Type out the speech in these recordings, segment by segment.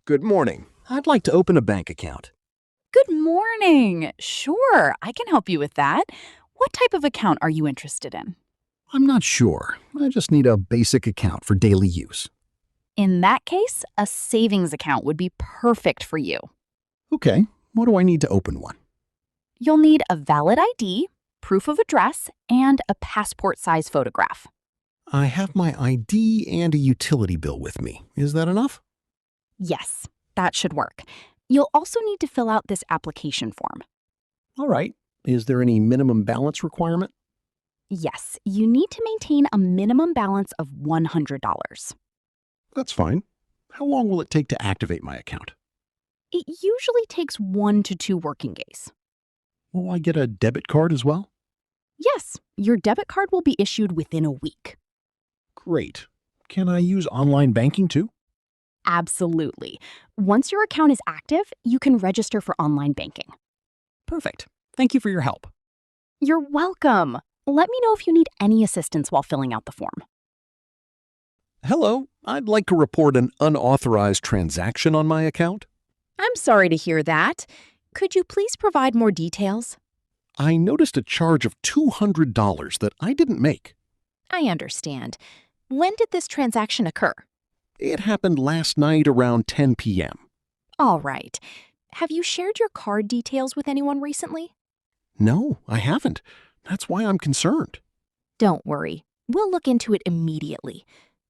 Good morning. I'd like to open a bank account. Good morning. Sure, I can help you with that. What type of account are you interested in? I'm not sure. I just need a basic account for daily use. In that case, a savings account would be perfect for you. Okay, what do I need to open one? You'll need a valid ID, proof of address, and a passport-size photograph. I have my ID and a utility bill with me. Is that enough? Yes, that should work. You'll also need to fill out this application form. All right. Is there any minimum balance requirement? Yes, you need to maintain a minimum balance of $100. That's fine. How long will it take to activate my account? It usually takes 1 to 2 working days. Will I get a debit card as well? Yes, your debit card will be issued within a week. Great. Can I use online banking too? Absolutely. Once your account is active, you can register for online banking. Perfect. Thank you for your help. You're welcome. Let me know if you need any assistance while filling out the form. Hello. I'd like to report an unauthorized transaction on my account. I'm sorry to hear that. Could you please provide more details? I noticed a charge of $200 that I didn't make. I understand. When did this transaction occur? It happened last night around 10 p.m. All right. Have you shared your card details with anyone recently? No, I haven't. That's why I'm concerned. Don't worry. We'll look into it immediately.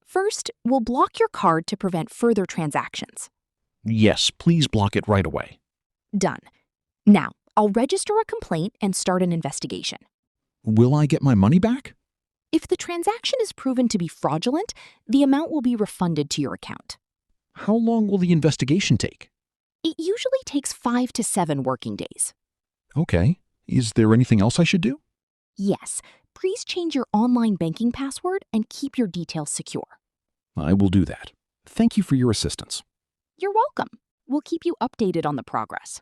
First, we'll block your card to prevent further transactions. Yes, please block it right away. Done. Now, I'll register a complaint and start an investigation. Will I get my money back? If the transaction is proven to be fraudulent, the amount will be refunded to your account. How long will the investigation take? It usually takes 5 to 7 working days. Okay. Is there anything else I should do? Yes, please change your online banking password and keep your details secure. I will do that. Thank you for your assistance. You're welcome. We'll keep you updated on the progress.